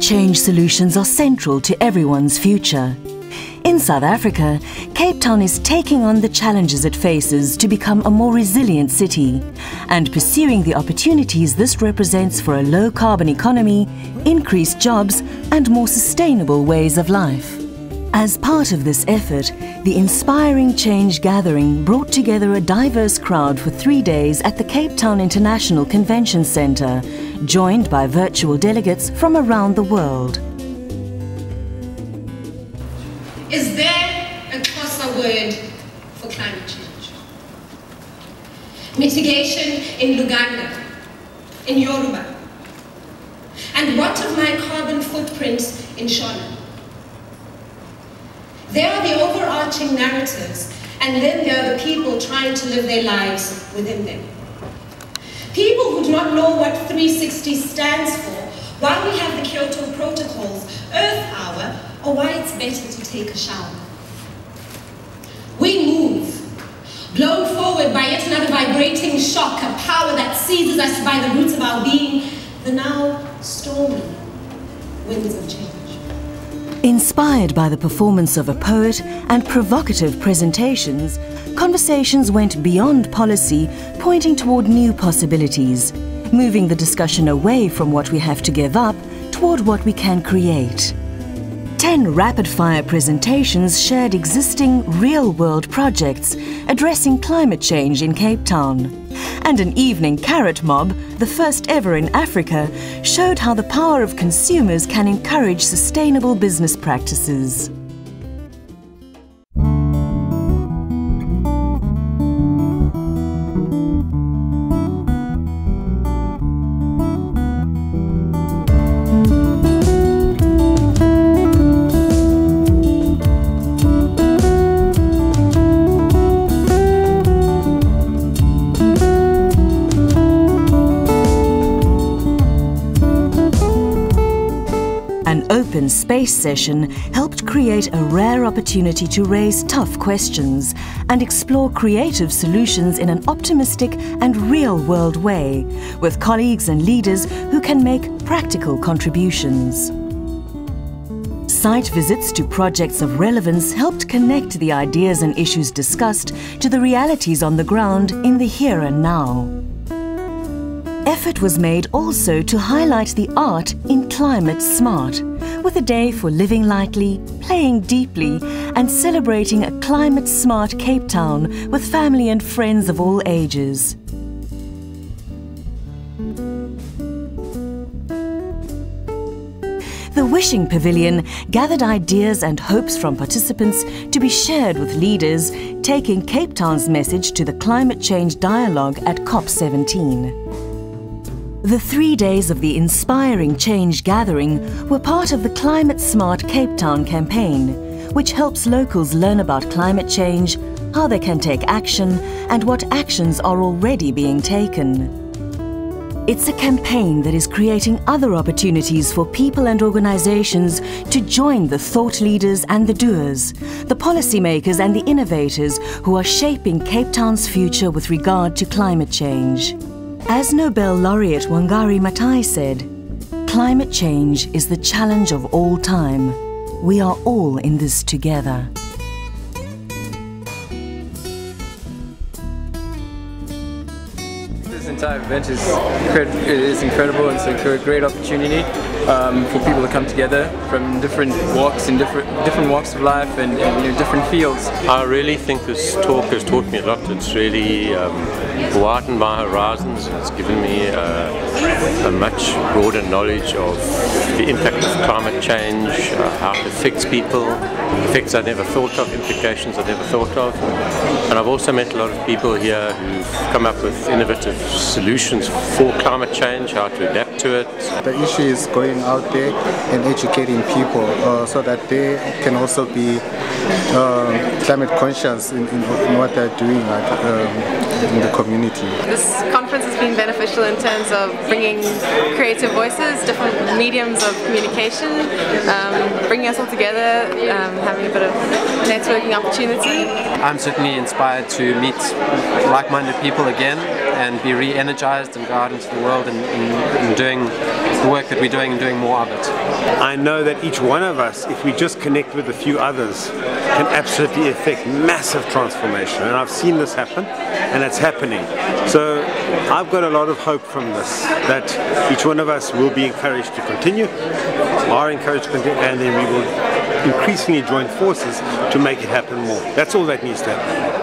change solutions are central to everyone's future. In South Africa, Cape Town is taking on the challenges it faces to become a more resilient city and pursuing the opportunities this represents for a low-carbon economy, increased jobs and more sustainable ways of life. As part of this effort, the Inspiring Change Gathering brought together a diverse crowd for 3 days at the Cape Town International Convention Centre, joined by virtual delegates from around the world. Is there a Xhosa word for climate change? Mitigation in Luganda, in Yoruba. And what of my carbon footprint in Shona? There are the overarching narratives, and then there are the people trying to live their lives within them. People who do not know what 360 stands for, why we have the Kyoto Protocol's Earth Hour, or why it's better to take a shower. We move, blown forward by yet another vibrating shock, a power that seizes us by the roots of our being, the now stormy winds of change. Inspired by the performance of a poet and provocative presentations, conversations went beyond policy, pointing toward new possibilities, moving the discussion away from what we have to give up toward what we can create. 10 rapid-fire presentations shared existing real-world projects addressing climate change in Cape Town. And an evening carrot mob, the first ever in Africa, showed how the power of consumers can encourage sustainable business practices. An open space session helped create a rare opportunity to raise tough questions and explore creative solutions in an optimistic and real-world way, with colleagues and leaders who can make practical contributions. Site visits to projects of relevance helped connect the ideas and issues discussed to the realities on the ground in the here and now. Effort was made also to highlight the art in Climate Smart, with a day for living lightly, playing deeply, and celebrating a climate-smart Cape Town with family and friends of all ages. The Wishing Pavilion gathered ideas and hopes from participants to be shared with leaders, taking Cape Town's message to the climate change dialogue at COP17. The 3 days of the Inspiring Change Gathering were part of the Climate Smart Cape Town campaign, which helps locals learn about climate change, how they can take action, and what actions are already being taken. It's a campaign that is creating other opportunities for people and organizations to join the thought leaders and the doers, the policymakers and the innovators who are shaping Cape Town's future with regard to climate change. As Nobel laureate Wangari Maathai said, "Climate change is the challenge of all time. We are all in this together." This entire event is incredible. It's a great opportunity for people to come together from different walks in different walks of life and different fields. I really think this talk has taught me a lot. It's really widened my horizons. It's given me a much broader knowledge of the impact of climate change, how it affects people, effects I never thought of, implications I never thought of. And I've also met a lot of people here who've come up with innovative solutions for climate change, how to adapt to it. The issue is going out there and educating people so that they can also be climate conscious in what they're doing in the community. community. This conference has been beneficial in terms of bringing creative voices, different mediums of communication, bringing us all together, having a bit of networking opportunity. I'm certainly inspired to meet like-minded people again and be re-energized and go out into the world and doing the work that we're doing and doing more of it. I know that each one of us, if we just connect with a few others, can absolutely effect massive transformation. And I've seen this happen, and it's happening. So I've got a lot of hope from this, that each one of us will be encouraged to continue, are encouraged to continue, and then we will increasingly join forces to make it happen more. That's all that needs to happen.